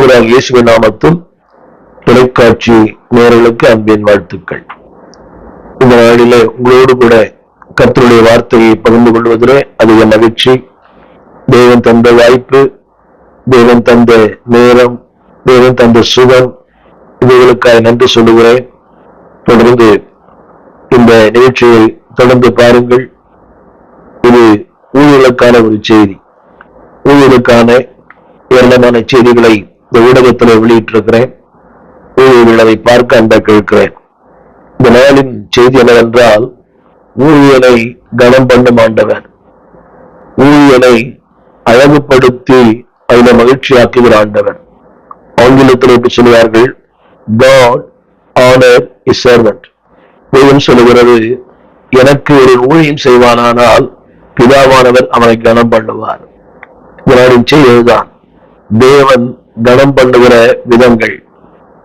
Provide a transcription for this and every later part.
ஆண்டவராகிய இயேசுவின் நாமத்தில் தொலைக்காட்சி நேயர்களுக்கு அன்பின் வாழ்த்துக்கள். இந்த நாளிலே உங்களோடு கூட கர்த்தருடைய வார்த்தையை பகிர்ந்து கொள்வதிலே அதிக மகிழ்ச்சி. தேவன் தந்த வாய்ப்பு, தேவன் தந்த நேரம், தேவன் தந்த சுகம், இவைகளுக்காக நன்றி சொல்லுகிறேன். தொடர்ந்து இந்த நிகழ்ச்சியை தொடர்ந்து பாருங்கள். இது ஊழியர்களுக்கான ஒரு செய்தி. ஊழியர்களுக்கான ஏராளமான செய்திகளை இந்த ஊடகத்தில் வெளியிட்டிருக்கிறேன். ஊழியர்கள் அதை பார்க்க அந்த கேட்கிறேன். இந்த நாளின் செய்தி என்னவென்றால், ஊழியனை கனம் பண்ணும் ஆண்டவர், ஊழியனை அழகுபடுத்தி அதில் மகிழ்ச்சியாக்குகிற ஆண்டவர். ஆங்கிலத்தில் எப்படி சொல்லுவார்கள்? God honor his servant. தேவன் சொல்லுகிறது, எனக்கு ஒரு ஊழியம் செய்வானானால் பிதாவானவர் அவனை கனம் பண்ணுவார். இதனாலின் செய்திதான் தேவன் கனம் பண்ணுகிற விதங்கள்.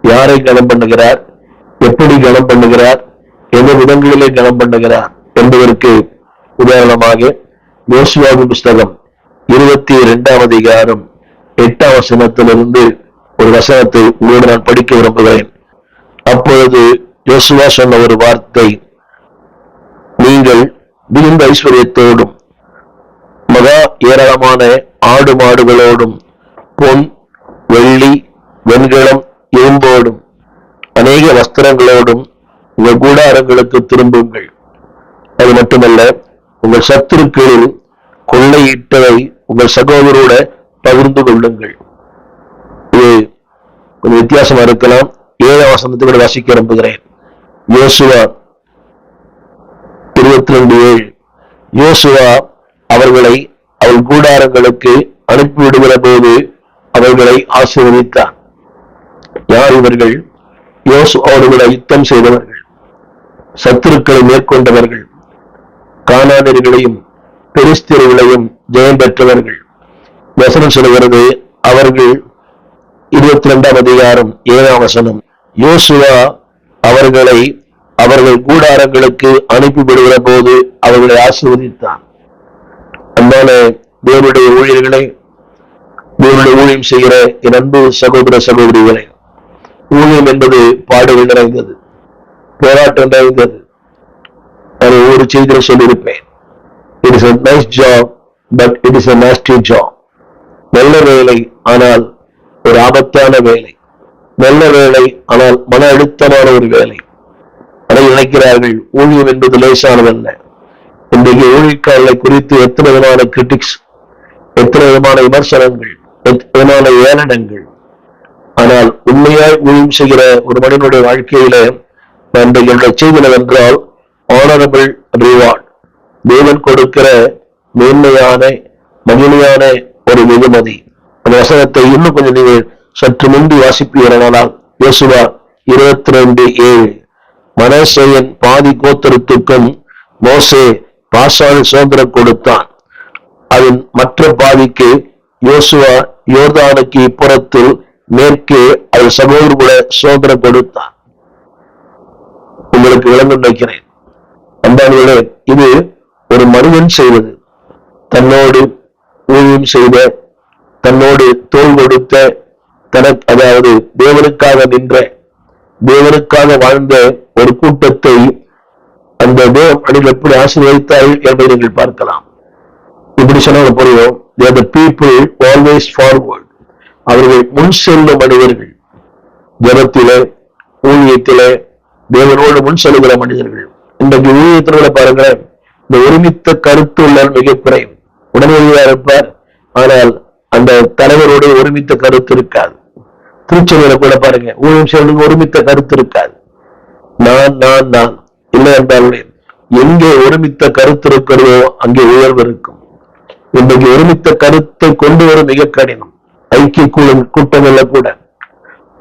யாரை கனம் பண்ணுகிறார், எப்படி கனம் பண்ணுகிறார், எந்த விதங்களிலே கனம் பண்ணுகிறார் என்பதற்கு உதாரணமாக யோசுவாவின் புஸ்தகம் 22ஆம் அதிகாரம் 8ஆம் வசனத்திலிருந்து ஒரு வசனத்தை உங்களோடு நான் படிக்க விரும்புகிறேன். அப்பொழுது யோசுவா சொன்ன ஒரு வார்த்தை, நீங்கள் மிகுந்த ஐஸ்வர்யத்தோடும் மகா ஏராளமான ஆடு மாடுகளோடும் பொன், வெள்ளி, வெண்கலம், இரும்போடும் அநேக வஸ்திரங்களோடும் உங்கள் கூடாரங்களுக்கு திரும்புங்கள். அது மட்டுமல்ல, உங்கள் சத்துருக்களில் கொள்ளையிட்டதை உங்கள் சகோதரோட பகிர்ந்து கொள்ளுங்கள். இது கொஞ்சம் வித்தியாசமா இருக்கலாம். 7ஆம் வசனத்தை கூட வாசிக்க விரும்புகிறேன். யோசுவா 22:7. யோசுவா அவர்களை அவள் கூடாரங்களுக்கு அனுப்பிவிடுகிற போது அவர்களை ஆசீர்வதித்தார். யார் இவர்கள்? யோசுவாவோடு யுத்தம் செய்தவர்கள், சத்துருக்களை மேற்கொண்டவர்கள், கானானியர்களையும் பெலிஸ்தியர்களையும் ஜெயம் பெற்றவர்கள். வசனம் சொல்கிறது, அவர்கள் 22ஆம் அதிகாரம் 7ஆம் வசனம், யோசுவா அவர்களை அவர்கள் கூடாரங்களுக்கு அனுப்பிவிடுகிற போது அவர்களை ஆசீர்வதித்தார். அன்பான தேவனுடைய ஊழியர்களை, தேவனுடைய ஊழியம் செய்கிற என் அன்பு சகோதர சகோதரிகளை, ஊழியம் என்பது பாடுகள் நிறைந்தது, போராட்டம் நிறைந்தது. நான் ஒரு செய்தியை சொல்லியிருப்பேன். It is a nice job, but it is a nasty job. நல்ல வேலை, ஆனால் ஒரு ஆபத்தான வேலை. நல்ல வேலை, ஆனால் மன அழுத்தமான ஒரு வேலை. அதை நினைக்கிறார்கள் ஊழியம் என்பது லேசானதல்ல. இன்றைக்கு ஊழியக்காரர்களை குறித்து எத்தனை விதமான கிரிட்டிக்ஸ், எத்தனை விதமான விமர்சனங்கள், எத்தனை விதமான ஏளனங்கள். ஆனால் உண்மையாய் ஊழியம் செய்கிற ஒரு மனிதனுடைய வாழ்க்கையில என்னுடைய செய்தி என்னவென்றால், ஆனரபிள் ரிவார்ட், தேவன் கொடுக்கிற மேன்மையான மகிமையான ஒரு வெகுமதி. அந்த வசனத்தை இன்னும் கொஞ்சம் நீங்கள் சற்று முந்தி வாசிப்பீர்களானால், யோசுவா 22:7, மனாசேயின் பாதி கோத்திரத்துக்கும் மோசே பாசானில் சுதந்திரம் கொடுத்தான். அதன் மற்ற பாதிக்கு யோசுவா யோர்தானுக்கு இப்புறத்தில் மேற்கே அவர் சகோதரர் கூட சுதந்திரம் கொடுத்தான். உங்களுக்கு விளங்கும் நினைக்கிறேன். அன்பானவர்களே, இது ஒரு மனிதன் செய்வது. தன்னோடு ஊழியம் செய்த, தன்னோடு தோள் கொடுத்த, தனக்கு அதாவது தேவனுக்காக நின்ற, தேவனுக்காக வாழ்ந்த ஒரு கூட்டத்தை அந்த தேவன் எப்படி ஆசீர்வதித்தார்கள் என்பதை நீங்கள் பார்க்கலாம். இப்படி சொன்ன புரியும். They are the people always forward. அவர்கள் முன் செல்லும் மனிதர்கள். ஜபத்திலே, ஊழியத்திலே தேவனோடு முன் செல்லுகிற மனிதர்கள். இன்றைக்கு ஊழியத்தினோட பாருங்க, இந்த ஒருமித்த கருத்து உள்ள மிக குறைவு. உடனடியா இருப்பார், ஆனால் அந்த தலைவரோடு ஒருமித்த கருத்து இருக்காது. திருச்சபையில கூட பாருங்க, ஊழியம் செய்வதற்கு ஒருமித்த கருத்து இருக்காது. நான் நான் நான் இல்லை என்றால், எங்கே ஒருமித்த கருத்து இருக்கிறதோ அங்கே உயர்வு இருக்கும். இன்றைக்கு ஒருமித்த கருத்தை கொண்டு வர மிக கடினம். ஐக்கிய கூட்டங்கள்ல கூட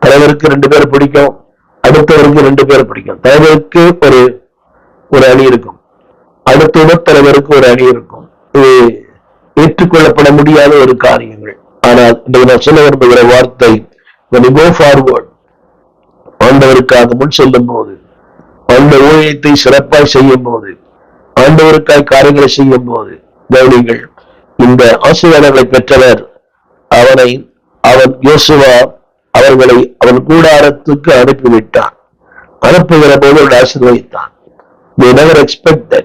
தலைவருக்கு 2 பேர் பிடிக்கும், அடுத்தவருக்கு 2 பேர் பிடிக்கும். தலைவருக்கு ஒரு அணி இருக்கும், அடுத்த தலைவருக்கு ஒரு அணி இருக்கும். இது ஏற்றுக்கொள்ளப்பட முடியாத ஒரு காரியங்கள். ஆனால் இன்றைக்கு நான் சொல்ல விரும்புகிற வார்த்தை, when you go forward, ஆண்டவருக்காக முன் செல்லும் போது, அந்த ஊழியத்தை சிறப்பாய் செய்யும் போது, ஆண்டவருக்காய் காரியங்களை செய்யும் போது, இந்த ஆசீர்வாதங்களை பெற்றவர் அவன் யோசுவா அவர்களை அவன் கூடாரத்துக்கு அனுப்பிவிட்டான். அனுப்புகிற போது அவர்கள் ஆசீர்வதித்தான். They never expected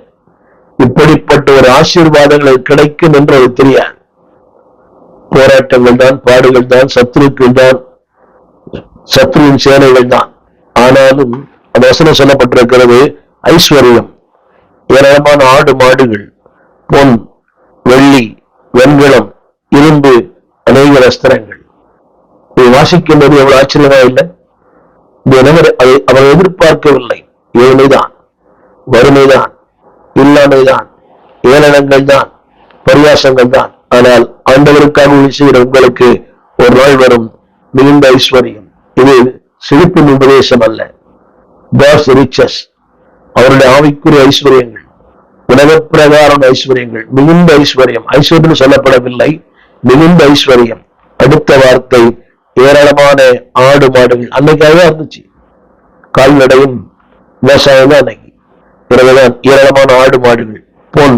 இப்படிப்பட்ட ஒரு ஆசீர்வாதங்கள் கிடைக்கும் என்று அது தெரியாது. போராட்டங்கள் தான், பாடுகள் தான், சத்துருக்கள் தான், சத்ருவின் சேனைகள் தான். ஆனாலும் அந்த வசனம் சொல்லப்பட்டிருக்கிறது, ஐஸ்வர்யம், ஏராளமான ஆடு மாடுகள், பொன், வெள்ளி, வெண்கலம், இரும்பு, அநேக வஸ்திரங்கள். இது வாசிக்கும் போது எவ்வளவு ஆச்சரியமா இல்லை? அவர் எதிர்பார்க்கவில்லை. ஏழ்மைதான், வறுமைதான், இல்லாமைதான், ஏளனங்கள் தான், பரியாசங்கள் தான். ஆனால் ஆண்டவருக்காக செய்கிற உங்களுக்கு ஒரு நாள் வரும் மிகுந்த ஐஸ்வர்யம். இது செழிப்பின் உபதேசம் அல்ல. God's riches, அவருடைய ஆவிக்குரிய ஐஸ்வர்யங்கள், உலக பிரகாரம் ஐஸ்வர்யங்கள், மிகுந்த ஐஸ்வர்யம். ஐஸ்வர்யம் சொல்லப்படவில்லை, மிகுந்த ஐஸ்வர்யம். அடுத்த வார்த்தை ஏராளமான ஆடு மாடுகள். அன்னைக்காக இருந்துச்சு, கால்நடையும் விவசாயம் தான் அன்னைக்கு. பிறகுதான் ஏராளமான ஆடு மாடுகள், பொன்,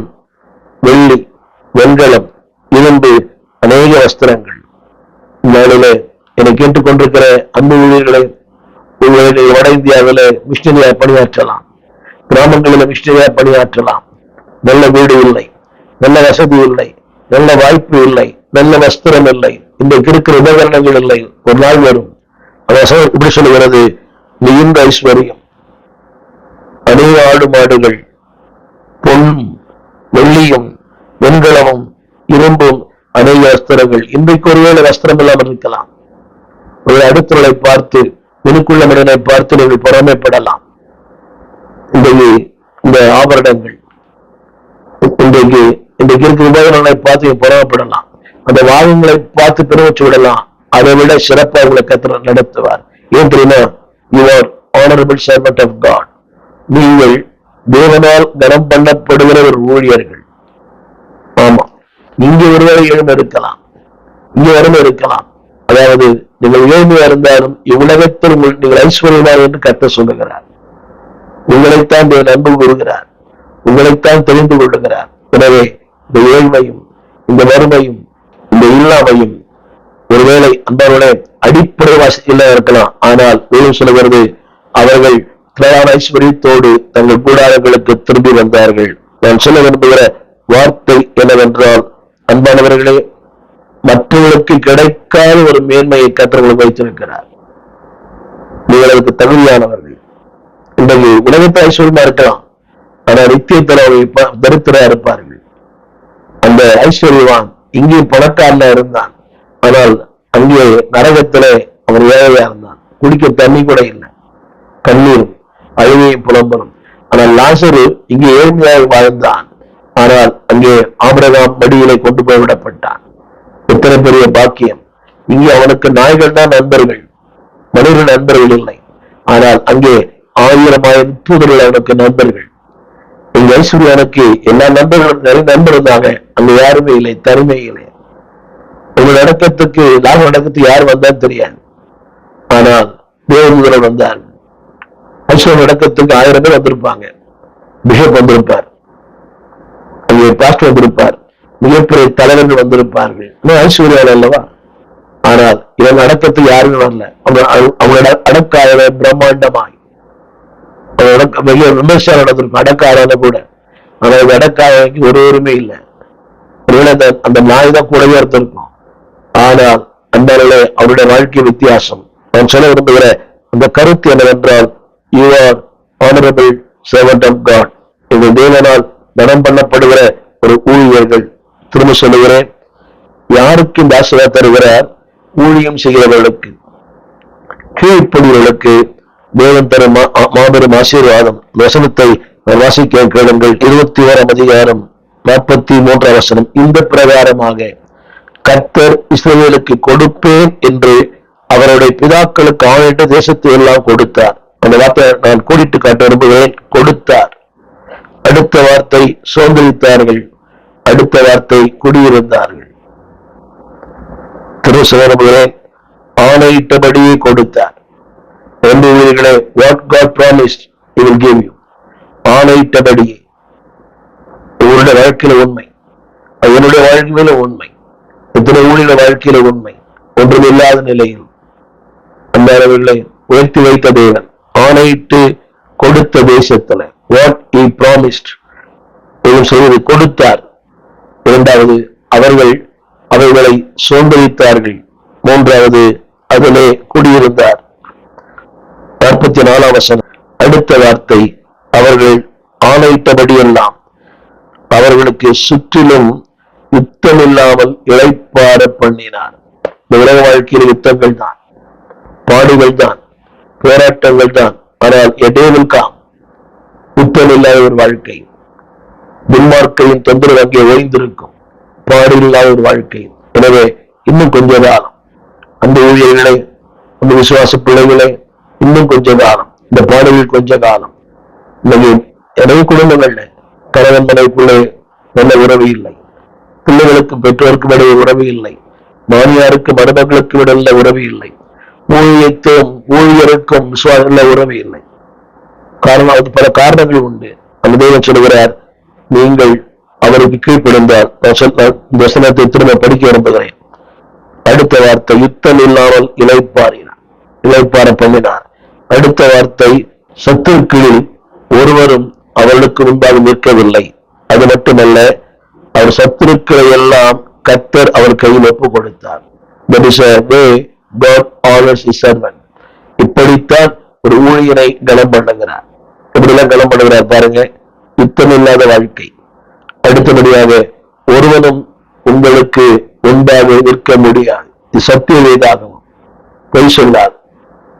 வெள்ளி, வெண்கலம், இரும்பு, அநேக வஸ்திரங்கள். நாளில என்னை கேட்டுக்கொண்டிருக்கிற அன்பு ஊழியர்களை, உங்களுடைய வட இந்தியாவில மிஷனரியா பணியாற்றலாம், கிராமங்களில் மிஷனரியா பணியாற்றலாம். நல்ல வீடு இல்லை, நல்ல வசதி இல்லை, நல்ல வாய்ப்பு இல்லை, நல்ல வஸ்திரம் இல்லை, இன்றைக்கு இருக்கிற உபகரணங்கள் இல்லை. ஒரு நாள் வரும், இப்படி சொல்லுகிறது, மிகுந்த ஐஸ்வர்யம், அநேக ஆடு மாடுகள், பொன்னும் வெள்ளியும் வெண்கலமும் இரும்பும், அநேக வஸ்திரங்கள். இன்றைக்கு ஒருவேளை வஸ்திரம் இல்லாமல் இருக்கலாம். ஒரு அடுத்தவர்களை பார்த்து, எனக்குள்ள மனிதனை பார்த்து நீங்கள் பொறாமைப்படலாம். இன்றைக்கு இந்த ஆபரணங்கள், இன்றைக்கு இருக்கிற உபகரணங்களை பார்த்து பொறாமைப்படலாம். அந்த வாகனங்களை பார்த்து பெருமிச்சு விடலாம். அதை விட சிறப்பாக உங்களை கர்த்தர் நடத்துவார். ஏன் தெரியுமா? You are honorable servant of God. நீங்கள் தேவனால் கனம் பண்ணப்படுகிற ஒரு ஊழியர்கள். ஆமா, இங்க ஒருவேளை ஏழ்மை இருக்கலாம், இங்க வறுமை இருக்கலாம். அதாவது நீங்கள் ஏழ்மையா இருந்தாலும் இவ்வுலகத்தில் நீங்கள் ஐஸ்வர்யமா என்று கர்த்தர் சொல்லுகிறார். உங்களைத்தான் தேவன் அன்பு கூறுகிறார், உங்களைத்தான் தெரிந்து கொள்ளுகிறார். எனவே இந்த ஏழ்மையும் இந்த வறுமையும் இந்த இல்லாமையும் ஒருவேளை அன்பர்களே அடிப்படை வசதியில இருக்கலாம். ஆனால் வேலும் சொல்லுகிறது, அவர்கள் பிரயாண ஐஸ்வர்யத்தோடு தங்கள் கூடாரங்களுக்கு திரும்பி வந்தார்கள். நான் சொல்ல விரும்புகிற வார்த்தை என்னவென்றால், அன்பானவர்களே, மற்றவர்களுக்கு கிடைக்காத ஒரு மேன்மையை கர்த்தர் வைத்திருக்கிறார். நீங்கள் அதுக்கு தகுதியானவர்கள். இன்றைக்கு உலகத்தை ஐஸ்வர்யமா இருக்கலாம், ஆனால் நித்தியத்தில் தரித்திரா இருப்பார்கள். அந்த ஐஸ்வர்யவான் இங்கேயும் பணக்காரனா இருந்தான், ஆனால் அங்கே நரகத்திலே அவன் ஏழையா இருந்தான். குடிக்க தண்ணி கூட இல்லை, கண்ணீரும் அழுகையும் புலம்பலும். ஆனால் லாசரு இங்கே ஏழ்மையாக வாழ்ந்தான், ஆனால் அங்கே ஆபிரகாம் மடியிலே கொண்டு போய் விடப்பட்டான். எத்தனை பெரிய பாக்கியம்! இங்கே அவனுக்கு நாய்கள் தான் நண்பர்கள், மனித நண்பர்கள் இல்லை. ஆனால் அங்கே 1000 தூதர்கள் அவனுக்கு நண்பர்கள். எங்க ஐஸ்வர்யானுக்கு எல்லா நண்பர்களும் நிறைய நண்பர் இருந்தாங்க, அங்க யாருமே இல்லை, தனிமை இல்லை. உங்க நடக்கத்துக்கு லாபம் நடக்கத்துக்கு யார் வந்தான்னு தெரியாது, ஆனால் தேவதூதர்கள் வந்தார்கள். ஐஸ்வர்யம் நடக்கத்துக்கு 1000 பேர் வந்திருப்பாங்க. பிஷப் வந்திருப்பார், அங்கே பாஸ்டர் வந்திருப்பார், மிகப்பெரிய தலைவர்கள் வந்திருப்பார்கள். ஐஸ்வர்யால் அல்லவா? ஆனால் இவங்க அடக்கத்துக்கு யாருமே வரல. அவங்களோட அடக்கார பிரம்மாண்டமாய் விமர்சனம் நடந்திருக்கும், அடக்காரான கூட. ஆனா இது அடக்காரனுக்கு ஒரு உரிமை இல்லை. அந்த நாய் தான் கூடவே இருந்திருக்கும். ஆனால் அந்த அவருடைய வாழ்க்கை வித்தியாசம். நான் சொல்ல விரும்புகிற அந்த கருத்து என்னவென்றால், you are honourable servant of God. எங்கள் தேவனால் கனம் பண்ணப்படுகிற ஒரு ஊழியர்கள். திரும்ப சொல்லுகிறேன், யாருக்கு இந்த ஆசீர்வாதம் தருகிறார்? ஊழியம் செய்கிறவர்களுக்கு, கீழ்ப்படிகளுக்கு தேவன் தரும் மாபெரும் ஆசீர்வாதம். வசனத்தை வாசிக்க கேளுங்கள். 21ஆம் அதிகாரம் 43ஆம் வசனம். இந்த பிரகாரமாக கர்த்தர் இஸ்ரவேலுக்கு கொடுப்பேன் என்று அவருடைய பிதாக்களுக்கு ஆணையிட்ட தேசத்தை எல்லாம் கொடுத்தார். அந்த வார்த்தை நான் கூடிட்டு காட்ட விரும்புகிறேன். கொடுத்தார். அடுத்த வார்த்தை சோதரித்தார்கள், அடுத்த வார்த்தை குடியிருந்தார்கள். திருசவரமுகிறேன், ஆணையிட்டபடியே கொடுத்தார். What God promised, He will give you. ஆணையிட்டபடியே. உங்களுடைய வாழ்க்கையில உண்மை, என்னுடைய வாழ்க்கையில உண்மை, எத்தனை ஊழியர் வாழ்க்கையில உண்மை. ஒன்றும் இல்லாத நிலையில் அந்த அளவில் உயர்த்தி வைத்த தேவன் ஆணையிட்டு கொடுத்த தேசத்துல வாட் he promised சொல்வது கொடுத்தார். இரண்டாவது, அவர்கள் அவைகளை சோம்பரித்தார்கள். மூன்றாவது, அதிலே குடியிருந்தார். 44ஆம் வசனம் அடுத்த வார்த்தை, அவர்கள் ஆணையிட்டபடியெல்லாம் அவர்களுக்கு சுற்றிலும் யுத்தம் இல்லாமல் இளைப்பாற பண்ணினார். இந்த உலக வாழ்க்கையில் யுத்தங்கள் தான், பாடுகள் தான், போராட்டங்கள் தான். ஆனால் எடேவில்காம் யுத்தம் இல்லாத ஒரு வாழ்க்கை, துன்மார்க்கையின் தொந்தரவு அங்கே ஓய்ந்திருக்கும், பாடு இல்லாத ஒரு வாழ்க்கை. எனவே இன்னும் கொஞ்ச காலம் அந்த ஊழியர்களை, அந்த விசுவாச பிள்ளைகளை, இன்னும் கொஞ்ச காலம் இந்த பாடுகள் கொஞ்ச காலம். இன்னைக்கு நிறைய குடும்பங்கள்ல கணவன் மனைவிக்குள்ளே நல்ல உறவு இல்லை, பிள்ளைகளுக்கும் பெற்றோருக்கும் இடையே உறவு இல்லை, மாமியாருக்கு மருமகளுக்கு இடையில உறவு இல்லை, ஊழியருக்கும் விசுவாச உறவு இல்லை. காரணம், அது பல காரணங்கள் உண்டு. அந்த தேவன் சொல்கிறார், நீங்கள் அவருக்கு கீழ்ப்படிந்தால், இந்த வசனத்தை திரும்ப படிக்க விரும்புகிறேன். அடுத்த வார்த்தை, யுத்தம் இல்லாமல் இளைப்பாற பண்ணினார். அடுத்த வார்த்தை, சத்துருக்களில் ஒருவரும் அவர்களுக்கு முன்பாக நிற்கவில்லை. அது மட்டுமல்ல, அவர் சத்துருக்களை எல்லாம் கர்த்தர் அவர் கையில் ஒப்புக் கொடுத்தார். That is a way God honors his servant. இப்படித்தான் ஒரு ஊழியரை கனம் பண்ணுகிறார். எப்படிலாம் கனம் பண்ணுகிறார் பாருங்க. யுத்தம் இல்லாத வாழ்க்கை. அடுத்தபடியாக, ஒருவனும் உங்களுக்கு முன்பாக நிற்க முடியாது. இது சத்திய வேதாகவும் பொய் சொல்லாது.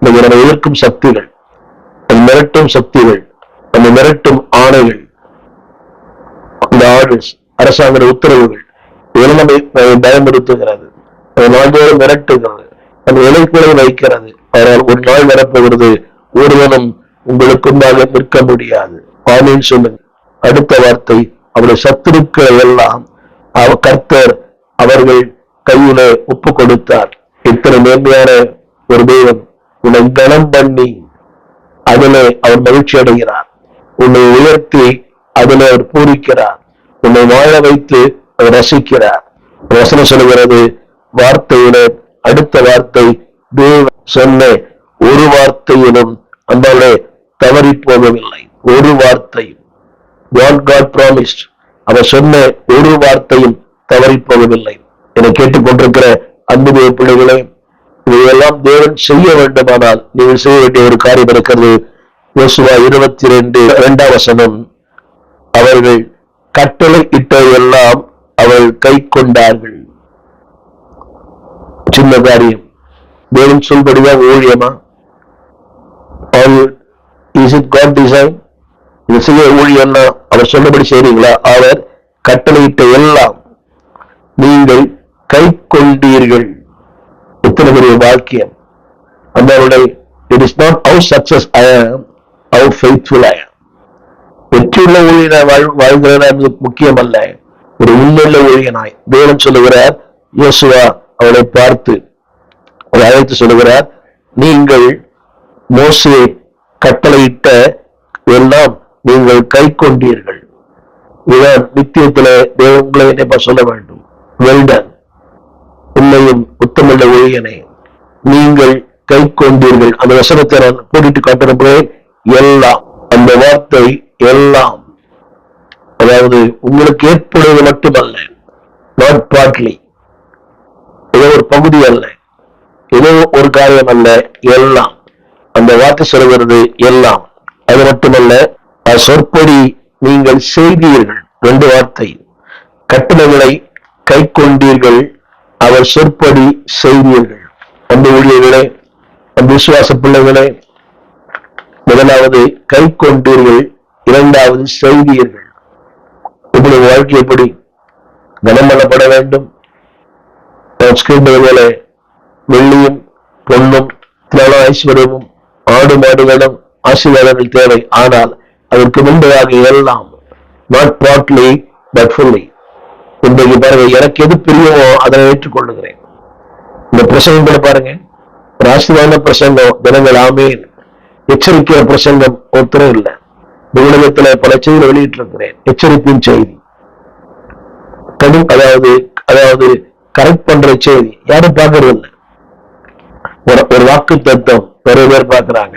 நம்ம எதிர்க்கும் சக்திகள், மிரட்டும் சக்திகள், நம்ம மிரட்டும் ஆணைகள், இந்த ஆர்டர்ஸ், அரசாங்க உத்தரவுகள், இதெல்லாம் நம்மை பயமுறுத்துகிறது, நாள்தோறும் மிரட்டுகிறது, நம்ம இலைக்குலை வைக்கிறது. ஆனால் ஒரு நாள் வரப்போகிறது, ஒருவனும் உங்களுக்கு முன்பாக நிற்க முடியாது. ஆமீன் சொல்லுங்க. அடுத்த வார்த்தை, அவருடைய சத்துருக்களை எல்லாம் கர்த்தர் அவர்கள் கையில ஒப்பு கொடுத்தார். இத்தனை மேன்மையான ஒரு தேவன் உன்னை கனம் பண்ணி அதிலே அவர் மகிழ்ச்சி அடைகிறார். உன்னை உயர்த்தி அதிலே அவர் பூரிக்கிறார். உன்னை வாழ வைத்து அவர் ரசிக்கிறார். வசனம் சொல்லுகிறது, வார்த்தையில அடுத்த வார்த்தை, தேவன் சொன்ன ஒரு வார்த்தையிலும் அந்த தவறி போகவில்லை. ஒரு வார்த்தையும் What God promised, அவர் சொன்ன ஒரு வார்த்தையும் தவறி போகவில்லை. என கேட்டுக்கொண்டிருக்கிற அன்பு பிள்ளைகளே, இதையெல்லாம் தேவன் செய்ய வேண்டுமானால் நீங்கள் செய்ய வேண்டிய ஒரு காரியம் இருக்கிறது. யோசுவா 22:2 வசனம், அவர்கள் கட்டளை இட்டதையெல்லாம் அவர்கள் கை கொண்டார்கள். சின்ன காரியம், தேவன் சொல்படிதான் ஊழியமா? Is it God design? இது செய்ய ஊழியம்னா அவர் சொன்னபடி செய்றீங்களா? அவர் கட்டளையிட்ட எல்லாம் நீங்கள் கை கொண்டீர்கள். எத்தனை பெரிய வாக்கியம்! அந்த it is not how success I am, how faithful I am. வெற்றியுள்ள ஊழியனாய் வாழ்கிறதா என்பது முக்கியம் அல்ல. ஒரு உண்மையுள்ள ஊழியனாய் தேவன் சொல்லுகிறார். யோசுவா அவளை பார்த்து அவரை அழைத்து சொல்லுகிறார், நீங்கள் மோசே கட்டளையிட்ட எல்லாம் நீங்கள் கை கொண்டீர்கள். இதான் நித்தியத்துல தேவன் உங்களை என்னப்பா சொல்ல வேண்டும். வெல்டன், உண்மையும் உத்தமுள்ள ஊழியனே, நீங்கள் கை கொண்டீர்கள். அந்த வசனத்தை நான் கூட்டிட்டு காட்டுறப்போ எல்லாம், அந்த வார்த்தை எல்லாம், அதாவது உங்களுக்கு ஏற்படுவது மட்டுமல்ல, நாட் பார்ட்லி, ஏதோ ஒரு பகுதி அல்ல, ஏதோ ஒரு காரியம் அல்ல, எல்லாம். அந்த வார்த்தை சொல்கிறது எல்லாம். அது மட்டுமல்ல, சொற்படி நீங்கள் செய்தீர்கள். 2 வார்த்தை, கட்டளைகளை கை கொண்டீர்கள், அவர் சொற்படி செய்தீர்கள். அந்த ஊழியர்களே, அந்த விசுவாச பிள்ளைகளே, முதலாவது கை கொண்டீர்கள், இரண்டாவது செய்தீர்கள். இப்படி வாழ்க்கை எப்படி கனம் பண்ணப்பட வேண்டும்? போல வெள்ளியும் பொன்னும் ஐஸ்வர்யமும் ஆடு மாடுகளும் ஆசீர்வாதங்கள் தேவை. ஆனால் அதற்கு முன்பதாக எல்லாம், நாட் பார்ட்லி பட் ஃபுல்லி. இன்றைக்கு பாருங்க, எனக்கு எது பிரியமோ அதை ஏற்றுக்கொள்ளுகிறேன். இந்த பிரசங்கம் கூட பாருங்க, ராசிவான பிரசங்கம், ஜனங்கள் ஆமேன், எச்சரிக்கிற பிரசங்கம் ஒருத்தரும் இல்லை. உலகத்துல பல செய்திகளை வெளியிட்டிருக்கிறேன், எச்சரிப்பின் செய்தி, அதாவது கரெக்ட் பண்ற செய்தி யாரும் பார்க்கறது இல்லை. ஒரு வாக்கு தத்துவம் நிறைய பேர் பார்க்கிறாங்க,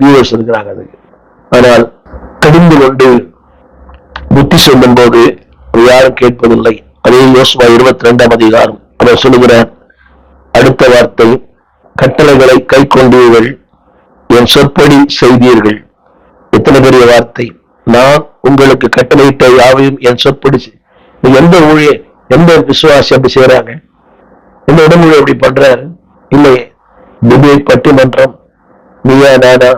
வியூவர்ஸ் இருக்கிறாங்க அதுக்கு. ஆனால் கடிந்து கொண்டு புத்தி சொல்லும் போது யாரும் கேட்பதில்லை. அதே யோசுவா 22ஆம் அதிகாரம் அவர் சொல்லுகிறார் அடுத்த வார்த்தை, கட்டளைகளை கை கொண்டீர்கள், என் சொற்படி செய்தீர்கள். எத்தனை பெரிய வார்த்தை! நான் உங்களுக்கு கட்டளையிட்ட யாவையும் என் சொற்படி. எந்த ஊழிய எந்த விசுவாசி அப்படி செய்யறாங்க? எந்த உடம்புல அப்படி பண்றாரு? இல்லையே. டிபேட் பட்டிமன்றம், நீயா நானா,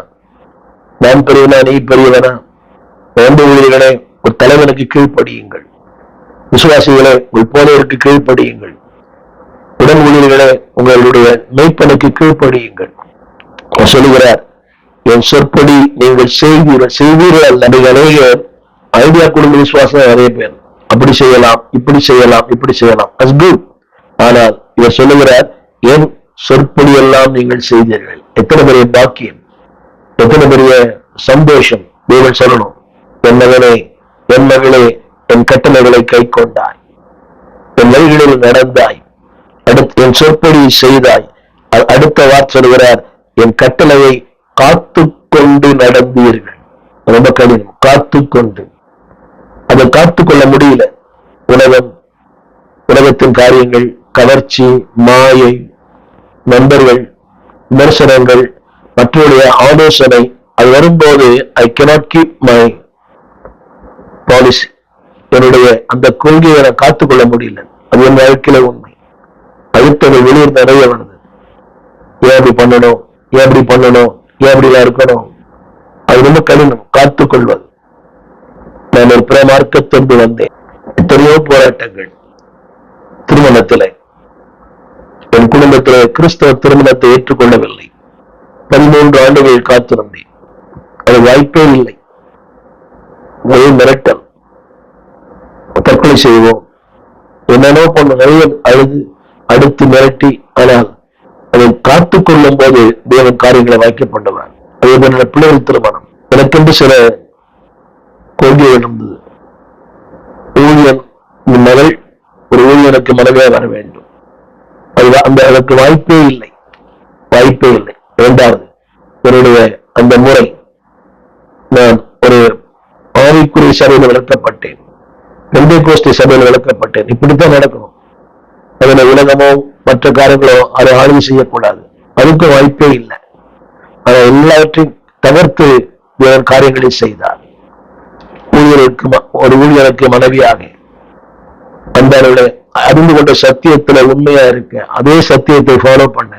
நான் பெரியவனா நீ பெரியவனா? எந்த ஊழியர்களே ஒரு தலைவனுக்கு கீழ்ப்படியுங்கள், விசுவாசிகளே உங்கள் போதவருக்கு கீழ்ப்படியுங்கள், உடன் ஊழியர்களே உங்களுடைய மெய்ப்பனுக்கு கீழ்ப்படியுங்கள். சொல்லுகிறார் என் சொற்படி நீங்கள் செய்வீர்கள் அல்ல. அநேக ஐடியா குடும்ப விசுவாசம் நிறைய பேர் அப்படி செய்யலாம், இப்படி செய்யலாம், இப்படி செய்யலாம். ஆனால் இவர் சொல்லுகிறார் என் சொற்படி எல்லாம் நீங்கள் செய்தீர்கள். எத்தனை பெரிய பாக்கியம், எத்தனை பெரிய சந்தோஷம்! தேவன் சொல்லணும், என் மகனே என் மகளே என் கட்டளைகளை கை கொண்டாய், என் வழிகளில் நடந்தாய், என் சொற்படி செய்தாய். அடுத்த வார்த்தை சொல்கிறார் என் கட்டளையை காத்து கொண்டு நடந்தீர்கள். ரொம்ப கடினம், காத்து கொண்டு. அதை காத்துக்கொள்ள முடியல. உலகத்தின் காரியங்கள், கவர்ச்சி, மாயை, நண்பர்கள், விமர்சனங்கள், மற்றவருடைய ஆலோசனை, அது வரும்போது I cannot keep my policy, என்னுடைய அந்த கொள்கையை நான் காத்துக்கொள்ள முடியல. அது என் வாழ்க்கையில உண்மை. அடுத்தது வெளியூர் நிறைய வருது. ஏன் அப்படி பண்ணணும், ஏன் அப்படி பண்ணணும், ஏன் அப்படிலாம் இருக்கணும்? அது ரொம்ப கடினம் காத்துக்கொள்வது. நான் ஒரு பிரமார்க்கத்தொண்டு வந்தேன். எத்தனையோ போராட்டங்கள் திருமணத்துல, என் குடும்பத்துல கிறிஸ்தவ திருமணத்தை ஏற்றுக்கொள்ளவில்லை. 13 ஆண்டுகள் காத்திருந்தேன். அது வாய்ப்பே இல்லை. ஒரே மிரட்டல், தற்கொலை செய்வோம், என்னென்னோ பண்ண நிறைய அழுது அடுத்து மிரட்டி. ஆனால் அதை காத்துக் கொள்ளும் போது தேவன் காரியங்களை வாய்க்க பண்ணுவார். அதே போல பிள்ளைகள் திருமணம், எனக்கென்று சில கொள்கைகள் இருந்தது. ஊழியன் மகள் ஒரு ஊழியனுக்கு மனைவியாக வர வேண்டும். அதற்கு வாய்ப்பே இல்லை, வாய்ப்பே இல்லை. இரண்டாவது, என்னுடைய அந்த முறை, நான் ஒரு ஆவிக்குரிய சபையில் விளக்கப்பட்டேன், பெந்தேகோஸ்தே சபையில் விளக்கப்பட்டேன். இப்படித்தான் நடக்கணும். அதுல உலகமோ மற்ற காரியங்களோ அதை ஆய்வு செய்யக்கூடாது. அதுக்கும் வாய்ப்பே இல்லை. ஆனா எல்லாவற்றையும் தவிர்த்து தேவன் காரியங்களை செய்தார். ஒரு ஊழியருக்கு மனைவியாக அந்த அறிந்து கொண்ட சத்தியத்துல உண்மையா இருக்க, அதே சத்தியத்தை ஃபாலோ பண்ண.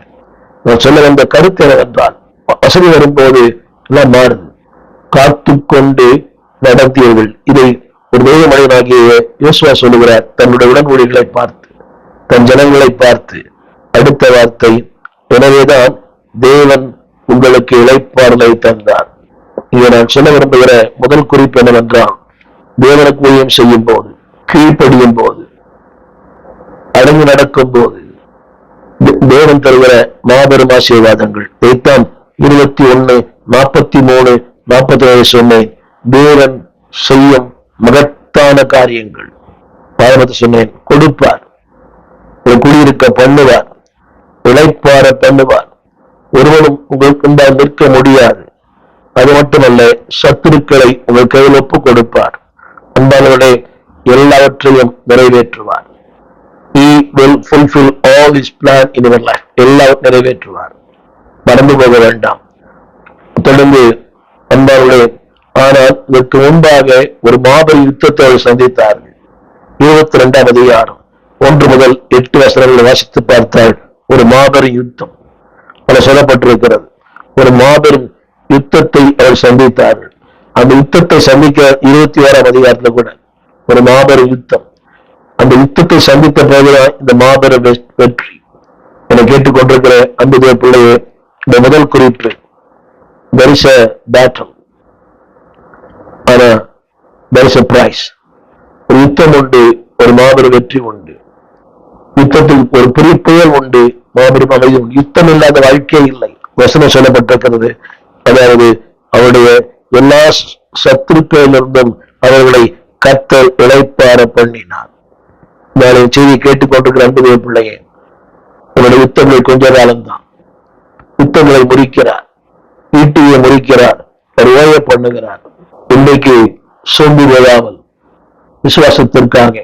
நான் சொல்ல வந்த கருத்து என்னவென்றால், வசதி வரும்போது எல்லாம் மாறுது. காத்து கொண்டு நடத்தியவர்கள். இதை ஒரு தெய்வ மனிதனாகிய யோசுவா சொல்லுகிறார் தன்னுடைய உடன் ஊழியர்களை பார்த்து, தன் ஜனங்களை பார்த்து. அடுத்த வார்த்தை, எனவேதான் தேவன் உங்களுக்கு இளைப்பாறுதலை தந்தார். இதை நான் சொல்ல விரும்புகிற முதல் குறிப்பு என்னவென்றால், தேவனுக்கு ஊழியம் செய்யும் போது, கீழ்ப்படியும் போது, அடங்கி நடக்கும் போது தேவன் தருகிற மாபெரும் ஆசீர்வாதங்கள். இதைத்தான் 21:43, 47 சொன்னேன். தேவன் செய்யும் மகத்தான காரியங்கள். பாரம்பரிய சொன்னேன், கொடுப்பார், ஒரு குடியிருக்க பண்ணுவார், இளைப்பாற பண்ணுவார். ஒருவனும் உங்களுக்கு முன்பாக நிற்க முடியாது. அது மட்டுமல்ல, சத்துருக்களை உங்கள் கையில் ஒப்பு கொடுப்பார். அன்பானவர்களே, எல்லாவற்றையும் நிறைவேற்றுவார். He will fulfill all his plan in your life. எல்லாம் நிறைவேற்றுவார். மறந்து போக வேண்டாம். தொடர்ந்து அன்பானவர்களே, ஆனால் இதற்கு முன்பாக ஒரு மாபெரும் யுத்தத்தை அவர் சந்தித்தார்கள். 22ஆம் அதிகாரம் 1 முதல் 8 வசனங்களை வாசித்து பார்த்தால் ஒரு மாபெரும் யுத்தம் அவர் சொல்லப்பட்டிருக்கிறது. ஒரு மாபெரும் யுத்தத்தை அவர் சந்தித்தார்கள். அந்த யுத்தத்தை சந்திக்க 21ஆம் அதிகாரத்துல கூட ஒரு மாபெரும் யுத்தம். அந்த யுத்தத்தை சந்தித்த போதுதான் இந்த மாபெரும் வெற்றி. என கேட்டுக்கொண்டிருக்கிற அன்பு தேவ பிள்ளையே, இந்த முதல் குறிப்பு, there is a battle, ஆனா there is a prize. ஒரு யுத்தம் உண்டு, ஒரு மாபெரும் வெற்றி உண்டு. யுத்தத்தில் ஒரு பெரிய புயல் உண்டு, மாபெரும் அமைதி உண்டு. யுத்தம் இல்லாத வாழ்க்கையே இல்லை. வசனம் சொல்லப்பட்டிருக்கிறது. அதாவது அவருடைய எல்லா சத்துருக்களிலிருந்தும் அவர்களை கர்த்தர் இளைப்பாற பண்ணினார். நான் செய்தி கேட்டுக்கொண்டிருக்கிற அன்பு பிள்ளையே, அவருடைய யுத்தங்கள் கொஞ்ச காலம்தான். யுத்தங்களை முறிக்கிறார், ஈட்டியை முறிக்கிறார், ஒரு ஓய பண்ணுகிறார். இன்னைக்கு சோம்பி விழாமல் விசுவாசத்திற்காக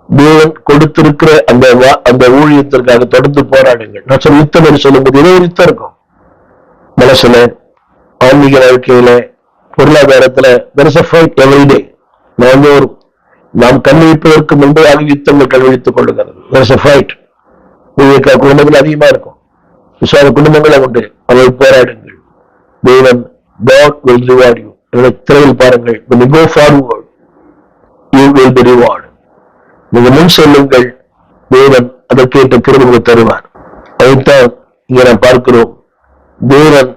தேவன் கொடுத்திருக்கிற அந்த ஊழியத்திற்காக தொடர்ந்து போராடுங்கள். நான் சொல்ல யுத்தம் என்று சொல்லும்போது ஏதோ ஒரு யுத்தம் இருக்கும் மனசுல, ஆன்மீக வாழ்க்கையில, பொருளாதாரத்துல. எவ்ரிடே நாம் கண்விழிப்பதற்கு முன்பதாக யுத்தங்கள் கண்விழித்துக் கொள்ளுகிறது. குடும்பங்கள் அதிகமா இருக்கும், விசுவாச குடும்பங்களை உண்டு. அவர்கள் போராடுங்கள். தேவன் God will reward you. திரையில் பாருங்கள், when you go forward you will be rewarded. நீங்க முன் செல்லுங்கள், தேவன் அதற்கேற்ற கிருபையை தருவார். அதைத்தான் இங்க நாம் பார்க்கிறோம். தேவன்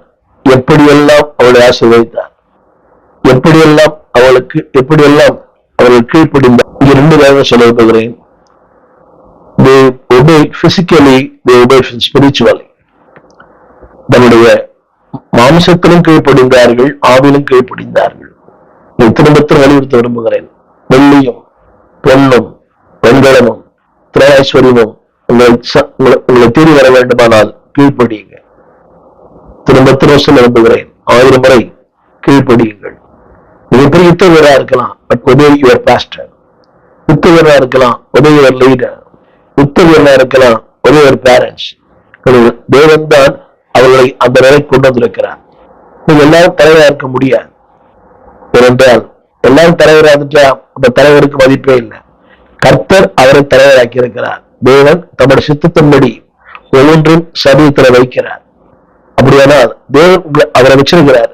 எப்படியெல்லாம் அவளை ஆசீர்வதித்தார், எப்படியெல்லாம் அவர்கள் கீழ்ப்படிந்தார். இங்க 2 காரணம் சொல்ல விரும்புகிறேன். They obeyed physically, they obeyed spiritually. தன்னுடைய மாம்சத்திலும் கீழ்ப்படிந்தார்கள், ஆவிலும் கீழ்ப்படிந்தார்கள். திரும்பத்தில் வலியுறுத்த விரும்புகிறேன். வெள்ளியும் பொன்னும் வெண்கலமும் திரைஸ்வரியமும் உங்களை தேடி வர வேண்டுமானால் கீழ்ப்படியுங்க. திரும்பத்தில் சொல்ல விரும்புகிறேன், 1000 முறை கீழ்ப்படியுங்கள். மிகப்பெரிய யுத்த வீரா இருக்கலாம், பட் obey your pastor. யுத்த வீரா இருக்கலாம், obey your leader. யுத்த வீரா இருக்கலாம், obey your parents. தேவன் தான் அவர்களை அந்த நிலை கொண்டு வந்திருக்கிறார். நீங்க எல்லாரும் தலைவராக இருக்க முடியாது. ஏனென்றால் எல்லாரும் தலைவராக அந்த தலைவருக்கு மதிப்பே இல்லை. கர்த்தர் அவரை தலைவராக்கி இருக்கிறார். தேவன் தம்முடைய சித்தத்தின்படி ஒவ்வொன்றும் சரீரத்தில் வைக்கிறார். அப்படியானால் தேவன் அவரை வச்சிருக்கிறார்.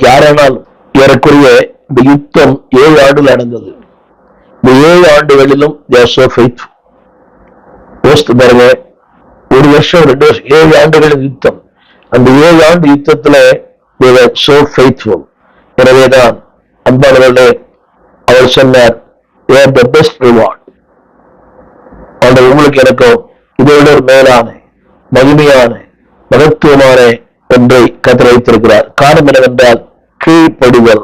யாரானாலும் ஏறக்குரிய இந்த யுத்தம் 7 ஆண்டுகள் நடந்தது. இந்த 7 ஆண்டுகளிலும் பாருங்க, 1 வருஷம் 2 வருஷம் 7 ஆண்டுகளின் யுத்தம். அந்த 7 ஆண்டு யுத்தத்துல they were so faithful. எனவேதான் அன்பானவர்களே, அவர் சொன்னார், you are the best reward. ஆண்டவர் உங்களுக்கு எனக்கும் இதோட ஒரு மேலான மகிமையான மகத்துவமான ஒன்றை கர்த்தர் வைத்திருக்கிறார். காரணம் என்னவென்றால் கீழ்ப்படிதல்.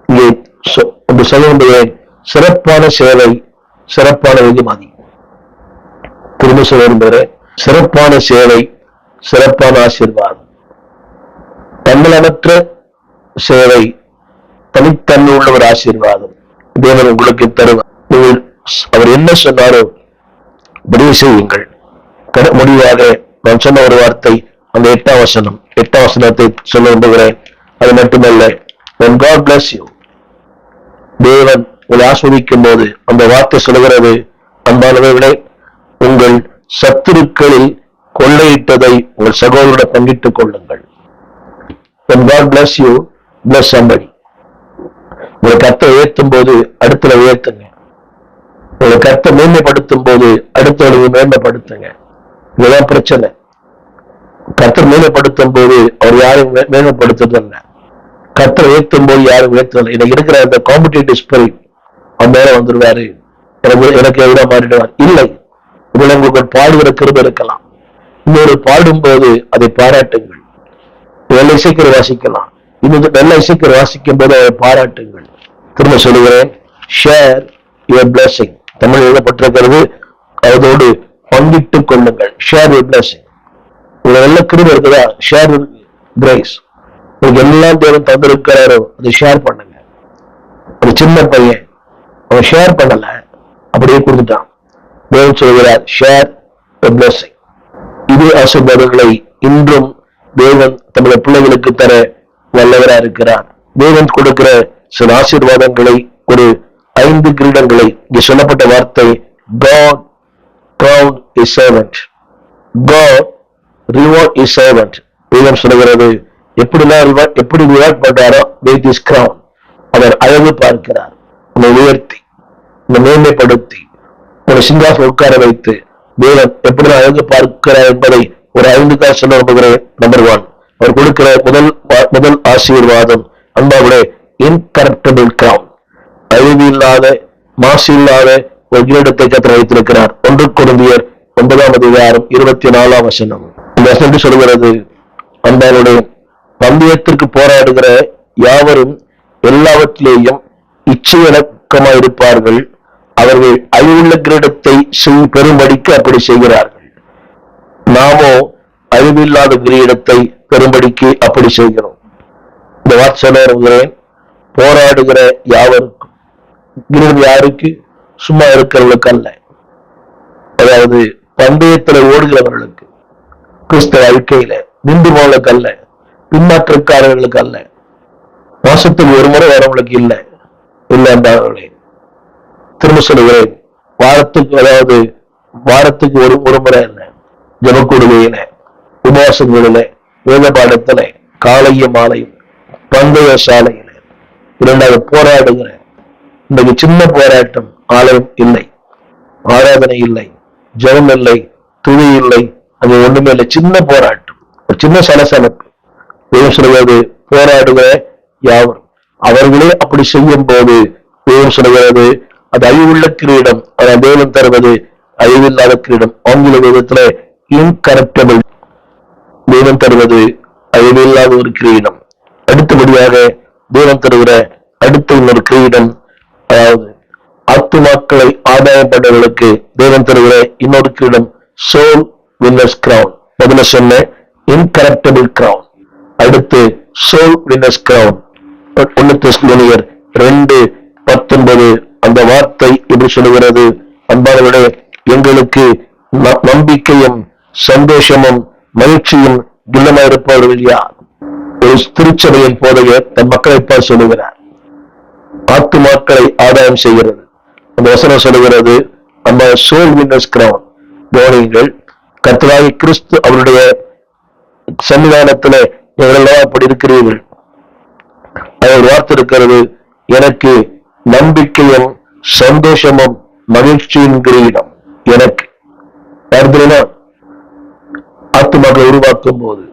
இங்கே சொல்லுகிறேன், சிறப்பான சேவை, சிறப்பான வெகுமதி. திரும்ப சொல்ல விரும்புகிறேன், சிறப்பான சேவை, சிறப்பான ஆசீர்வாதம். தன்னலமற்ற சேவை, தனித்தன்மை உள்ள ஒரு ஆசீர்வாதம் தேவன் உங்களுக்கு தருவார். அவர் என்ன சொன்னாரோ முடிவு செய்யுங்கள். முடிவாக நான் சொன்ன ஒரு வார்த்தை, அந்த 8ஆம் வசனத்தை சொல்ல விரும்புகிறேன். அது மட்டுமல்ல, when God bless you, தேவன் உங்களை ஆஸ்வதிக்கும் போது அந்த வார்த்தை சொல்லுகிறது, அன்பானவர்களே, உங்கள் சத்துருக்களில் கொள்ளையிட்டதை உங்கள் சகோதரருடன் பங்கிட்டுக் கொள்ளுங்கள். When God bless you, bless somebody. உங்களை கர்த்தரை உயர்த்தும் போது அடுத்தவரை உயர்த்துங்க. உங்களை கர்த்தரை மேன்மைப்படுத்தும் போது அடுத்தவரை மேன்மைப்படுத்துங்க. இதுதான் பிரச்சனை. கர்த்தரை மேன்மைப்படுத்தும் போது அவர் யாரும் மேன்மைப்படுத்துறதில்ல, கர்த்தரை உயர்த்தும் போது யாரும் உயர்த்ததில்லை. எனக்கு இருக்கிற அந்த காம்படிட்டிவ் ஸ்பிரிட் அவன் மேல வந்துடுவாரு, எனக்கு எவ்வளவு மாறிடுவார். இல்லை, இதுல உங்களுக்கு பாடுகிற கிருபை இருக்கலாம். இன்னொரு பாடும் போது அதை பாராட்டுங்கள். நல்ல இசைக்கரை வாசிக்கலாம், இன்னொரு நல்ல இசைக்கரை வாசிக்கும் போது அதை பாராட்டுங்கள். திரும்ப சொல்லுகிறேன், ஷேர் யுவர் பிளஸிங். தமிழ் எழுதப்பட்டிருக்கிறது, அதோடு பங்கிட்டுக் கொள்ளுங்கள். Share your blessing. உங்களுக்கு நல்ல கிருபை இருக்குதா, ஷேர் கிரேஸ். உங்களுக்கு எல்லாம் தேவன் தந்திருக்கிறாரோ அதை ஷேர் பண்ணுங்க. ஒரு சின்ன பையன் அவன் ஷேர் பண்ணல, அப்படியே கொடுத்துட்டான். தேவன் சொல்கிறார், ஷேர் யுவர் பிளஸிங். இது ஆசீர்வாதங்களை இன்றும் தேவன் தம்முடைய பிள்ளைகளுக்கு தர வல்லவரா இருக்கிறார். தேவன் கொடுக்கிற சில ஆசீர்வாதங்களை, ஒரு 5 கிரீடங்களை, இங்கே சொல்லப்பட்ட வார்த்தை, God crowned his servant. God reward his servant. தேவன் சொல்லுகிறது, எப்படி ரிவார்ட் பண்றாரோ with his crown. அவர் அழகு பார்க்கிறார். உன்னை உயர்த்தி, உன்னை மேன்மைப்படுத்தி, உன்னை சிங்காசனம் உட்கார வைத்து தேவன் எப்படி அழகு பார்க்கிறார் என்பதை ஒரு 5 கால் சொல்ல விரும்புகிறேன். நம்பர் 1, அவர் கொடுக்கிற முதல் ஆசீர்வாதம், அன்பாவுடைய இன்கரப்டபிள் கிரவுன். அழிவு இல்லாத, மாசு இல்லாத ஒரு கிரீடத்தை கர்த்தர் வைத்திருக்கிறார். 1 கொரிந்தியர் 9ஆம் அதிகாரம் 24ஆம் வசனம். இந்த வசனம் சொல்கிறது, அன்பாவுடைய பந்தயத்திற்கு போராடுகிற யாவரும் எல்லாவற்றிலேயும் இச்சையடக்கமாய் இருப்பார்கள், அவர்கள் அழிவுள்ள கிரீடத்தை பெறும்படிக்கு அப்படி செய்கிறார்கள். நாமோ அழிவில்லாத கிரீடத்தை பெறும்படிக்கு அப்படி செய்கிறோம். இந்த வார்த்தை சொல்லுகிறேன், போராடுகிற யாவருக்கும். கிரீடம் யாருக்கு? சும்மா இருக்கிறவர்களுக்கு அல்ல. அதாவது பந்தயத்தில் ஓடுகிறவர்களுக்கு, கிறிஸ்தவ வாழ்க்கையில நின்று போவர்களுக்கு அல்ல, பின்மாற்றக்காரர்களுக்கு அல்ல, மாசத்துக்கு ஒரு முறை வரவங்களுக்கு இல்லை என்றார்களே. திரும்ப சொல்லுகிறேன், வாரத்துக்கு, அதாவது வாரத்துக்கு ஒரு முறை இல்லை, ஜபக்கூடுகையில, உபவாசங்களில, வேத பாடத்துல, காலையும் மாலையும், பந்தய சாலையில, இரண்டாவது போராடுகிற இன்றைக்கு சின்ன போராட்டம். ஆலயம் இல்லை, ஆராதனை இல்லை, ஜெபம் இல்லை, துணி இல்லை, அது ஒண்ணுமே இல்லை. சின்ன போராட்டம், ஒரு சின்ன சலசலப்பு. தேவன் சொல்கிறது, போராடுகிற யாவரும். அவர்களே அப்படி செய்யும் போது தேவன் சொல்கிறது, அது அழிவுள்ள கிரீடம், அதான் தேவன் தருவது அழிவில்லாத கிரீடம். ஆங்கில வேதத்துல இன்கரப்டபிள், தேவன் தருவது அழிவில்லாத ஒரு கிரீடம். அடுத்தபடியாக தேவன் தருகிற அடுத்த இன்னொரு கிரீடம், அதாவது ஆத்துமாக்களை ஆதாயப்பட்டவர்களுக்கு தேவன் தருகிற இன்னொரு கிரீடம், சோல் வின்னர்ஸ் கிரவுன். முதல்ல சொன்ன இன்கரப்டபிள் கிரவுன், அடுத்து சோல் வின்னர்ஸ் கிரவுன். 1 தெசலோனியர் 2:19 அந்த வார்த்தை எப்படி சொல்லுகிறது? அன்பானவர்களே, எங்களுக்கு நம்பிக்கையும் சந்தோஷமும் மகிழ்ச்சியும் இல்லமாயிருப்பவர்கள் யார்? ஒரு திருச்சபையின் போதையர் தன் மக்களை சொல்லுகிறார், ஆத்துமாக்களை ஆதாயம் செய்கிறது. அந்த வசனம் சொல்லுகிறது, நம்ம சோல் வின்னர்ஸ் கிரவுன். கவனியுங்கள், கர்த்தராகிய கிறிஸ்து அவருடைய சன்னிதானத்துல நீங்களெல்லாம் அப்படி இருக்கிறீர்கள். அவர் வார்த்தை இருக்கிறது, எனக்கு நம்பிக்கையும் சந்தோஷமும் மகிழ்ச்சியின் கிரீடம். எனக்கு ஆத்துமாக்களை உருவாக்கும் போது,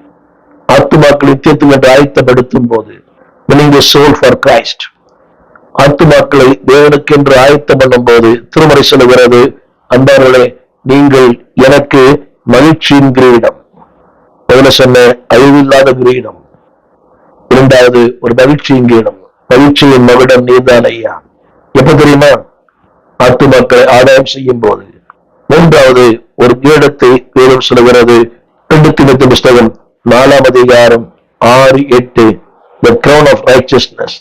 ஆத்துமாக்கள் நித்தியத்துக்கு என்று ஆயத்தப்படுத்தும் போது, winning the soul for Christ, ஆத்துமாக்களை தேவனுக்கு என்று ஆயத்தம் பண்ணும் போது திருமறை சொல்லுகிறது, அன்பார்களே, நீங்கள் எனக்கு மகிழ்ச்சியின் கிரீடம். முதல்ல சொன்ன அழிவில்லாத கிரீடம், இரண்டாவது ஒரு மகிழ்ச்சியின் கிரீடம். மகிழ்ச்சியின் மகுடம் நீதான் ஐயா. எப்ப தெரியுமா? ஆத்துமாக்களை ஆதாயம் செய்யும் போது. மூன்றாவது ஒரு கிரீடத்தை வேதம் சொல்லுகிறது, 2 தீமோத்தேயு புஸ்தகம் 4:6-8, the crown of righteousness.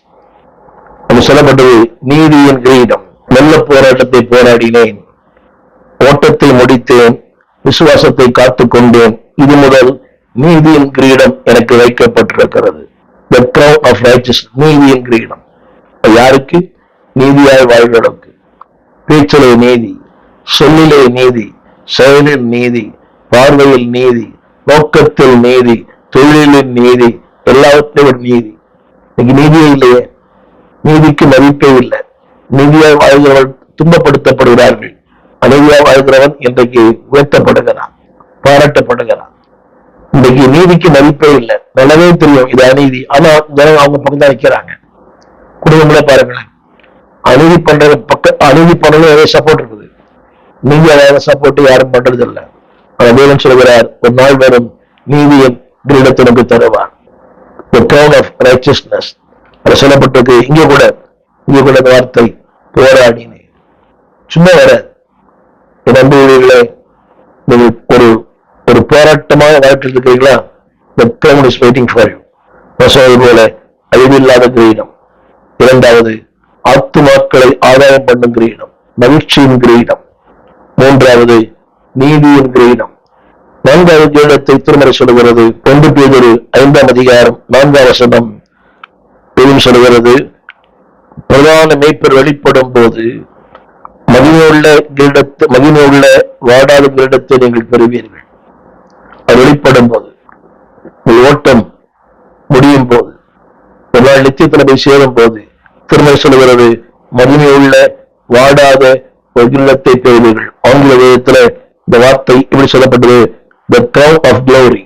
அது சொல்லப்பட்டது, நீதியின் கிரீடம். நல்ல போராட்டத்தை போராடினேன், ஓட்டத்தை முடித்தேன், விசுவாசத்தை காத்துக் கொண்டேன், இது முதல் நீதியின் கிரீடம் எனக்கு வைக்கப்பட்டிருக்கிறது. the crown of righteousness, நீதியின் கிரீடம். யாருக்கு? நீதியாய் வாழ்கிறவர்களுக்கு. பேச்சிலே நீதி, சொல்லிலே நீதி, செயலில் நீதி, பார்வையில் நீதி, நோக்கத்தில் நீதி, தொழிலில் நீதி, எல்லாவற்றையும் நீதி. இன்னைக்கு நீதியே இல்லையே, நீதிக்கு மதிப்பே இல்லை. நீதியாய் வாழ்கிறவர்கள் துன்பப்படுத்தப்படுகிறார்கள். அநீதியாய் வாழ்கிறவன் இன்றைக்கு உயர்த்தப்படுகிறான், பாராட்டப்படுகிறான். இன்றைக்கு நீதிக்கு மதிப்பே இல்லை. நல்லாவே தெரியும் இது அநீதி, ஆனா ஜனங்க அவங்க பக்கம் தான் வைக்கிறாங்க. குடும்பங்களே பாருங்களேன், அநீதி பண்றது சப்போர்ட் இருக்குது, நீதி அதாவது சப்போர்ட் யாரும் பண்றது இல்லை. ஆனா தேவன் சொல்கிறார், ஒரு நாள் வரும் நீதியின் கிரீடத்திற்கு தருவார், the crown of righteousness. அது சொல்லப்பட்டிருக்கு. இங்கே கூட இந்த வார்த்தை போராடினேன் சும்மா வர. என் அன்புகளே, நீங்கள் ஒரு போராட்டமாக வாழ்க்கை இருக்கிறீங்களா? the crown is waiting for you. போல அழிவில்லாத கிரீடம். இரண்டாவது ஆத்துமாக்களை ஆதாயம் பண்ணும் கிரீடம், மகிழ்ச்சியின் கிரீடம். மூன்றாவது நீதியின் கிரீடம். 4வது கிரீடத்தை திருமறை சொல்லுகிறது, 1 பேதுரு 5:4 பெரும் சொல்லுகிறது, பிரதான மேய்ப்பர் வெளிப்படும் போது மகிமையுள்ள வாடாத கிரீடத்தை நீங்கள் பெறுவீர்கள். அது வெளிப்படும் போது, ஓட்டம் முடியும் போது, ஒரு நாள் நித்தியத்தில் போய் சேரும் போது திருமறை சொல்லுகிறது, மகிமையுள்ள வாடாத ஒரு கிரீடத்தை பெறுவீர்கள். ஆங்கில வேதத்துல இந்த வார்த்தை இப்படி சொல்லப்பட்டது, the crown of glory,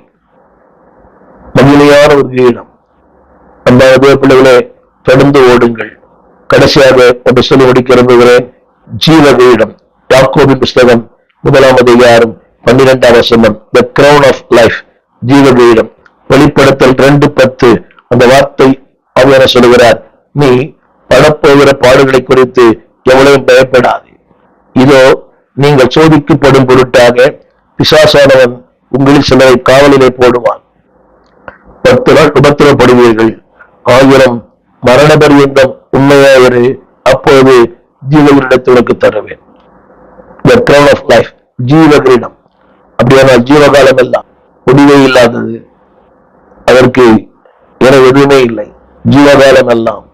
மகிமையான ஒரு கிரீடம். அந்த பிள்ளைகளே, தொடர்ந்து ஓடுங்கள். கடைசியாக ஒன்று சொல்லி முடிக்க விரும்புகிறேன், ஜீவ கிரீடம். யாக்கோபின் புஸ்தகம் 1:12, the crown of life, ஜீவ கிரீடம். வெளிப்படுத்தல் 2:10 அந்த வார்த்தை அவர் சொல்லுகிறார், நீ படப்போகிற பாடுகளை குறித்து எவ்வளவு பயப்படாது. இதோ நீங்கள் சோதிக்கப்படும் பொருட்டாக பிசாசானவன் உங்களில் சிலரை காவலிலே போடுவான். 10 நாள் உபத்திரப்படுவீர்கள். 1000 மரண பரியந்தம் உண்மையாயிரு, அப்போது ஜீவகிரீடத்தை உனக்கு தருவேன். The crown of life, ஜீவகிரீடம். அப்படியானால் ஜீவகாலம் எல்லாம் முடிவே இல்லாதது, அதற்கு என எதுவுமே இல்லை. ஜீவகாலம் எல்லாம்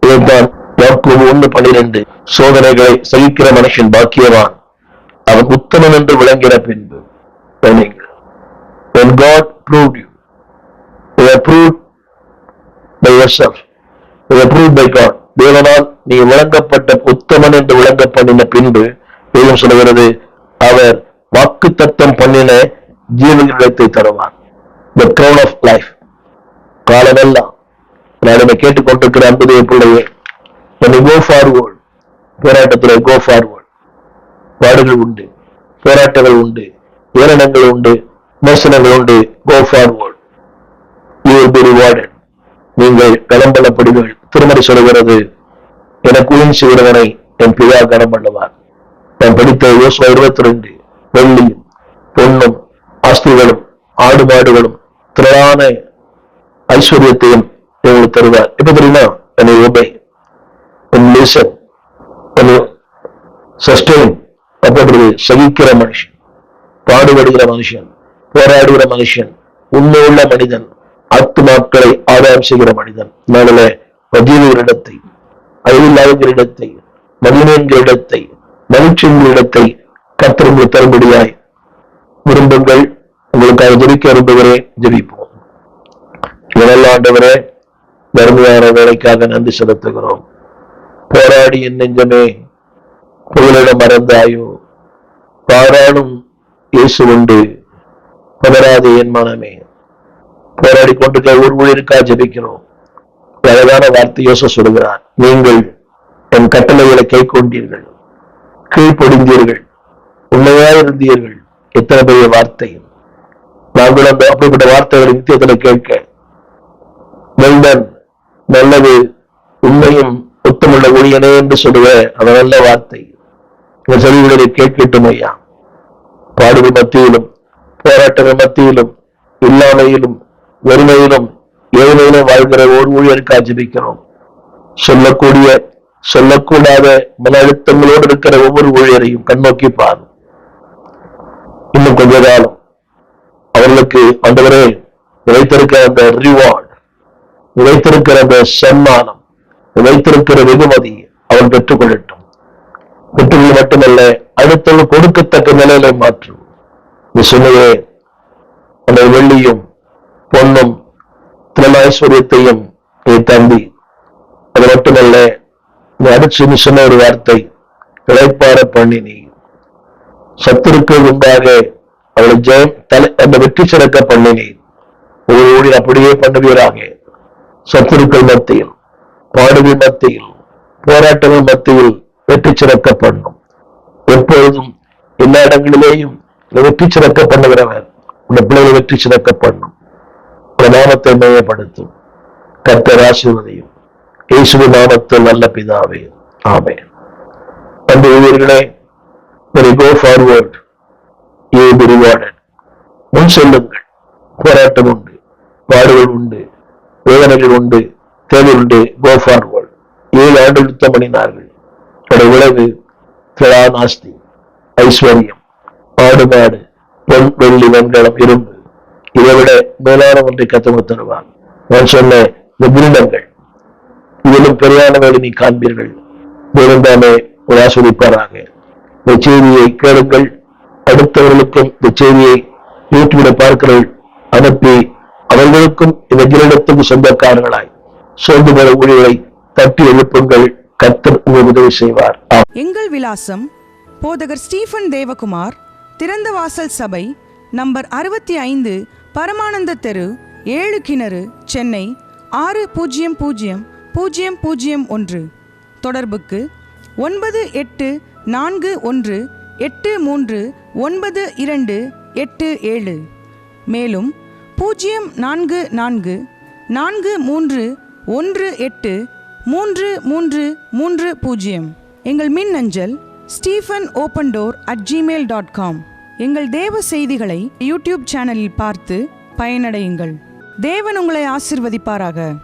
இதைத்தான் யாக்கோபு 1:12 சோதனைகளை சகிக்கிற மனுஷன் பாக்கியவான், அவன் உத்தமன் என்று விளங்கின பின்பு. When God proved you, you are proved by yourself, you are proved by God. தேவனால் நீ விளங்கப்பட்ட உத்தமன் என்று விளங்க பண்ணின பின்பு வேதம் சொல்கிறது, அவர் வாக்கு தத்தம் பண்ணின ஜீவகிரீடத்தை தருவான். The crown of life. காலமெல்லாம் நான் கேட்டுக்கொண்டிருக்கிற அன்புடைய பிள்ளையே, go forward. போராட்டத்தில் go forward. பாடுகள் உண்டு, போராட்டங்கள் உண்டு, ஏளனங்கள் உண்டு, விமர்சனங்கள் உண்டு. Go forward. You will be rewarded. நீங்கள் கனம் பண்ணப்படுவீர்கள். திருமறை சொல்கிறது, எனக்கு ஊழியம் செய்கிறவனை என் பிதா கனம் பண்ணுவார். நான் படித்த யோசுவா 22 வெள்ளியும் பொன்னும் ஆஸ்திகளும் ஆடு மாடுகளும் திரளான ஐஸ்வர்யத்தையும் உங்களுக்கு தருவார். எப்ப தெரியுமா? என்னை obey, listen, sustain. அப்படின்றது சகிக்கிற மனுஷன், பாடுபடுகிற மனுஷன், போராடுகிற மனுஷன், உண்மையுள்ள மனிதன், ஆத்துமாக்களை ஆதாயம் செய்கிற மனிதன். நாளிலே வஜீவரிடத்தை, அழிவில்லாதவர்களிடத்தை, மகிழ்ச்சியங்களிடத்தை, மகிழ்ச்சியங்களிடத்தை கர்த்தர் தரும்படியாய் விரும்புங்கள். உங்களுக்காக ஜெபிக்க விரும்புகிறேன். ஜெபிப்போம். இதெல்லாம் ஆண்டவரே, தர்மையான வேலைக்காக நன்றி செலுத்துகிறோம். போராடி என் நெஞ்சமே புகலிடம் மறந்தாயோ, பாராளும் இயேசு உண்டு, பதறாதே என் மனமே. போராடி கொண்டிருக்க ஒரு ஊழியருக்காக ஜெபிக்கிறோம். அழகான வார்த்தை யோச சொல்கிறார், நீங்கள் என் கட்டளைகளை கை கொண்டீர்கள், கீழ்ப்படிந்தீர்கள், உண்மையாயிருந்தீர்கள். எத்தனை பெரிய வார்த்தை! நாங்கள் அந்த அப்படிப்பட்ட வார்த்தைகளை நித்தியத்தில் கேட்க, வெல்டன், நல்லது, உண்மையும் உத்தமுள்ள ஊழியனே என்று சொல்லுவ அந்த நல்ல வார்த்தை இந்த செவிகளை கேட்கட்டும் ஐயா. பாடுகள் மத்தியிலும், போராட்டங்கள் மத்தியிலும், இல்லாமையிலும், வறுமையிலும், ஏழ்மையிலும் வாழ்கிற ஒரு ஊழியருக்காக ஜெபிக்கிறோம். சொல்லக்கூடிய சொல்லக்கூடாத மன அழுத்தங்களோடு இருக்கிற ஒவ்வொரு ஊழியரையும் கண்ணோக்கி பார். இன்னும் கொஞ்ச காலம் அவர்களுக்கு ஆண்டவரே நிலைத்திருக்கிற அந்த ரிவார்ட், நிலைத்திருக்கிற அந்த சன்மானம், நிலைத்திருக்கிற வெகுமதி அவன் பெற்றுக்கொள்ளட்டும். பெற்றுக்கொள்ள மட்டுமல்ல, அடுத்தவர்கள் கொடுக்கத்தக்க நிலையில மாற்றும். நீ சொன்னதே அந்த வெள்ளியும் பொன்னும் திறமைஸ்வரியத்தையும் நீ தம்பி, அது மட்டுமல்ல, நீ அடுத்து சொன்ன ஒரு வார்த்தை, இழைப்பார பண்ணி நீ சத்துருக்கு உண்டாக அவளை ஜெயம் அந்த வெற்றி சிறக்க பண்ணினி. ஒரு ஊழி அப்படியே பண்ணுவீராக. சத்துருக்கள் மத்தியில், பாடுகள் மத்தியில், போராட்டங்கள் மத்தியில் வெற்றி சிறக்க பண்ணும். எப்பொழுதும் எல்லா இடங்களிலேயும் வெற்றி சிறக்க பண்ணுகிறவர் உடைய பிள்ளைகளை வெற்றி சிறக்க பண்ணும். நாமத்தை மையப்படுத்தும். கர்த்தர் ஆசீர்வதியும். இயேசுவின் நாமத்தில் நல்ல பிதாவே, ஆமென். அன்பு ஊழியர்களே, when you go forward, you will be rewarded. முன் செல்லுங்கள். போராட்டம் உண்டு, பாடுகள் உண்டு, வேதனைகள் உண்டு, தேவை உண்டு. Go forward. 7 ஆண்டு யுத்தம் பண்ணினார்கள். விளைவு திரளான ஆஸ்தி, ஐஸ்வர்யம், ஆடு மாடு, பொன் வெள்ளி வெண்கலம் இரும்பு, இதை விட மேலான ஒன்றை கத்தவங்க தருவார். நான் சொன்ன இந்த கிரீடங்கள், இதிலும் பெரியானவர்களை நீ காண்பீர்கள். தேவன்தாமே ஒரு ஆஸ்வதிப்பாராக. இந்த செய்தியை கேளுங்கள். அடுத்தவர்களுக்கும் இந்த செய்தியை யூடியூப்ல பார்க்கிறவர்கள் அனுப்பி அவர்களுக்கும் இந்த கிரீடத்துக்கு சொந்தக்காரர்களாய் சோர்ந்து பெற ஊழியர்களை தட்டி எழுப்புங்கள். கர்த்தர் உங்களுக்கு உதவி செய்வார். எங்கள் விலாசம்: போதகர் ஸ்டீபன் தேவகுமார், திறந்த வாசல் சபை, நம்பர் 65, பரமானந்த தெரு, 7 கிணறு, சென்னை 600001. தொடர்புக்கு 9841839287. மேலும் 04443183330. எங்கள் மின்னஞ்சல் stephenopendor@gmail.com. எங்கள் தேவ செய்திகளை யூடியூப் சேனலில் பார்த்து பயனடையுங்கள். தேவன் உங்களை ஆசிர்வதிப்பாராக.